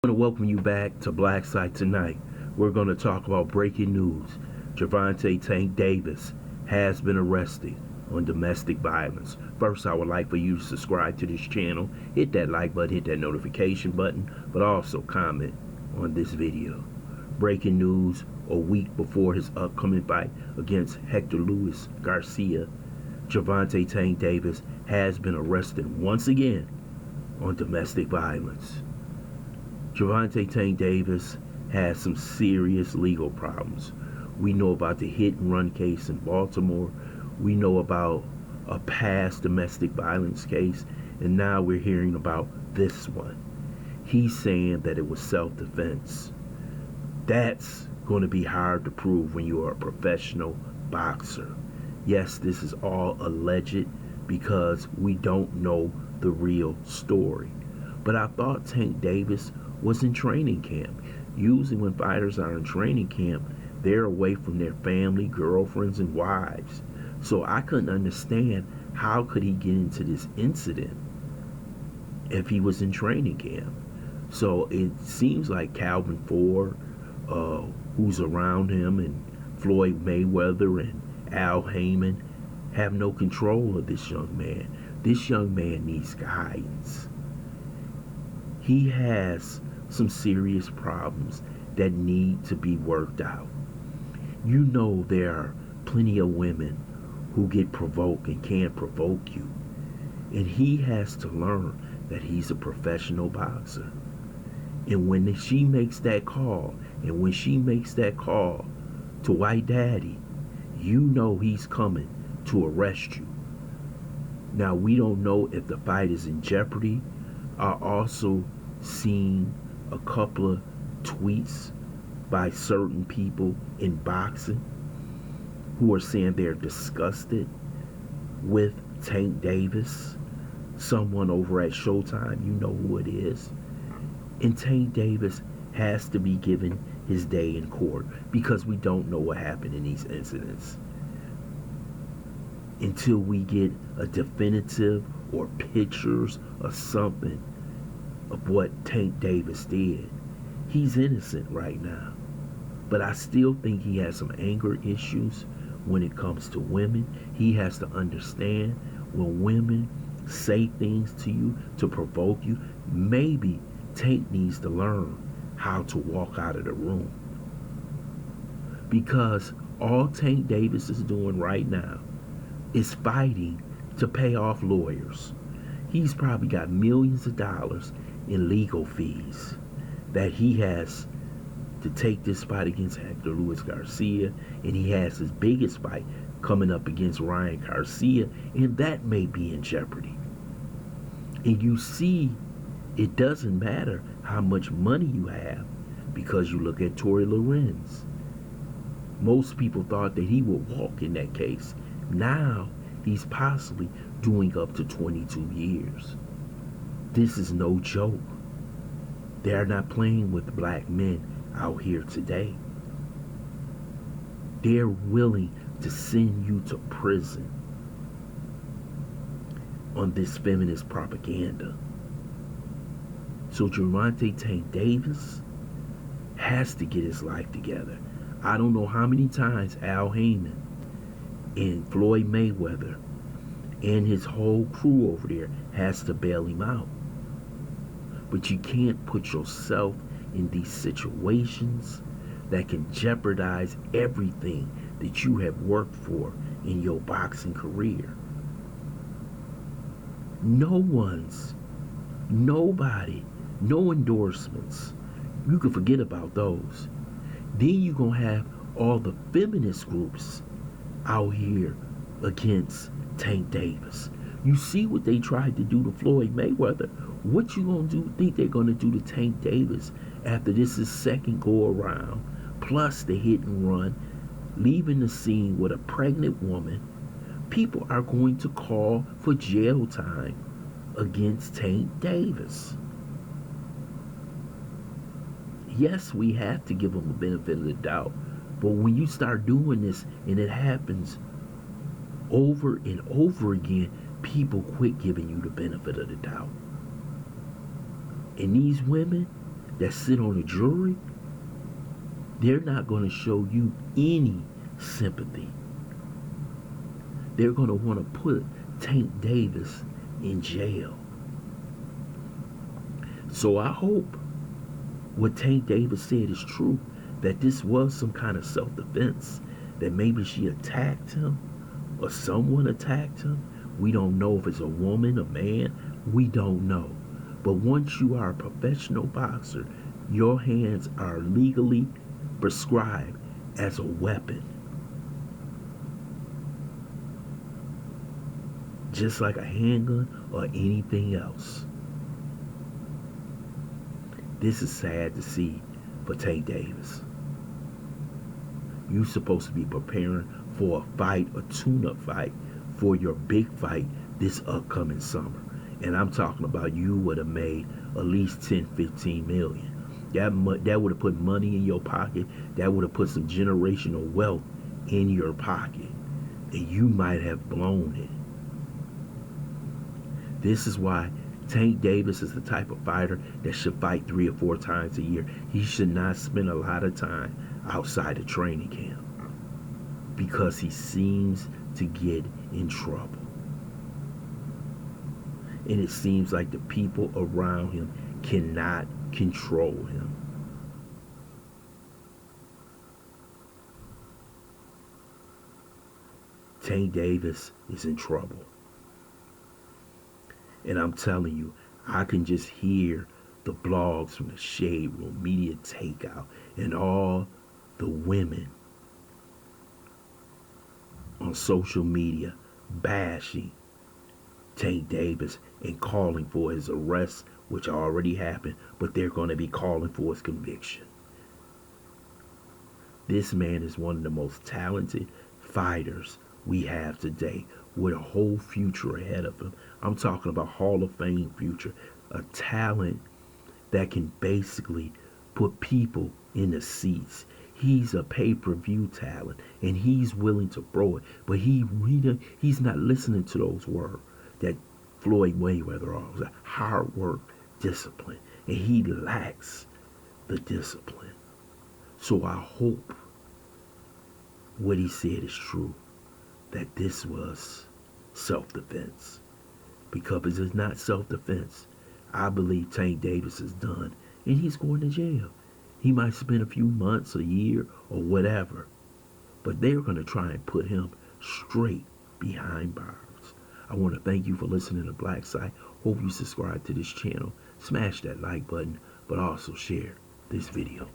I want to welcome you back to BLACKSITE tonight. We're going to talk about breaking news. Gervonta Tank Davis has been arrested on domestic violence. First, I would like for you to subscribe to this channel, hit that like button, hit that notification button, but also comment on this video. Breaking news: a week before his upcoming fight against Hector Garcia, Gervonta Tank Davis has been arrested once again on domestic violence. Gervonta Tank Davis has some serious legal problems. We know about the hit and run case in Baltimore. We know about a past domestic violence case, and now we're hearing about this one. He's saying that it was self-defense. That's going to be hard to prove when you are a professional boxer. Yes, this is all alleged because we don't know the real story. But I thought Tank Davis was in training camp. Usually when fighters are in training camp, they're away from their family, girlfriends, and wives. So I couldn't understand how could he get into this incident if he was in training camp. So it seems like Calvin Ford, who's around him, and Floyd Mayweather and Al Heyman have no control of this young man. This young man needs guidance. He has some serious problems that need to be worked out. You know there are plenty of women who get provoked and can't provoke you. And he has to learn that he's a professional boxer. And when she makes that call, to White Daddy, you know he's coming to arrest you. Now, we don't know if the fight is in jeopardy. I also seen a couple of tweets by certain people in boxing who are saying they're disgusted with Tank Davis. Someone over at Showtime, you know who it is. And Tank Davis has to be given his day in court because we don't know what happened in these incidents. Until we get a definitive or pictures or something of what Tank Davis did. He's innocent right now. But I still think he has some anger issues when it comes to women. He has to understand when women say things to you to provoke you, maybe Tank needs to learn how to walk out of the room. Because all Tank Davis is doing right now is fighting to pay off lawyers. He's probably got millions of dollars in legal fees that he has to take this fight against Hector Garcia, and he has his biggest fight coming up against Ryan Garcia, and that may be in jeopardy. And you see, it doesn't matter how much money you have, because you look at Tory Lorenz. Most people thought that he would walk in that case. Now he's possibly doing up to 22 years. This is no joke. They're not playing with black men out here today. They're willing to send you to prison on this feminist propaganda. So Gervonta Tank Davis has to get his life together. I don't know how many times Al Heyman and Floyd Mayweather and his whole crew over there has to bail him out. But you can't put yourself in these situations that can jeopardize everything that you have worked for in your boxing career. Nobody, no endorsements. You can forget about those. Then you're going to have all the feminist groups out here against Tank Davis. You see what they tried to do to Floyd Mayweather. What you going to think they're going to do to Tank Davis after this is second go around, plus the hit and run, leaving the scene with a pregnant woman? People are going to call for jail time against Tank Davis. Yes, we have to give him the benefit of the doubt. But when you start doing this and it happens over and over again, people quit giving you the benefit of the doubt. And these women, that sit on the jury, they're not going to show you any sympathy. They're going to want to put Tank Davis in jail. So I hope what Tank Davis said is true, that this was some kind of self-defense, that maybe she attacked him or someone attacked him. We don't know if it's a woman, a man, we don't know. But once you are a professional boxer, your hands are legally prescribed as a weapon. Just like a handgun or anything else. This is sad to see for Tank Davis. You're supposed to be preparing for a fight, a tune-up fight, for your big fight this upcoming summer. And I'm talking about you would have made at least 10, 15 million. That would have put money in your pocket. That would have put some generational wealth in your pocket. And you might have blown it. This is why Tank Davis is the type of fighter that should fight 3 or 4 times a year. He should not spend a lot of time outside of training camp because he seems to get in trouble. And it seems like the people around him cannot control him. Tank Davis is in trouble. And I'm telling you, I can just hear the blogs from the Shade Room, Media Takeout, and all the women on social media bashing Tank Davis and calling for his arrest, which already happened, but they're going to be calling for his conviction. This man is one of the most talented fighters we have today, with a whole future ahead of him. I'm talking about Hall of Fame future, a talent that can basically put people in the seats. He's a pay-per-view talent, and he's willing to throw it, but he's not listening to those words that Floyd Mayweather always, hard work, discipline, and he lacks the discipline. So I hope what he said is true, that this was self-defense. Because if it's not self-defense, I believe Tank Davis is done and he's going to jail. He might spend a few months, a year, or whatever, but they're going to try and put him straight behind bars. I want to thank you for listening to BLACKSITE. Hope you subscribe to this channel. Smash that like button, but also share this video.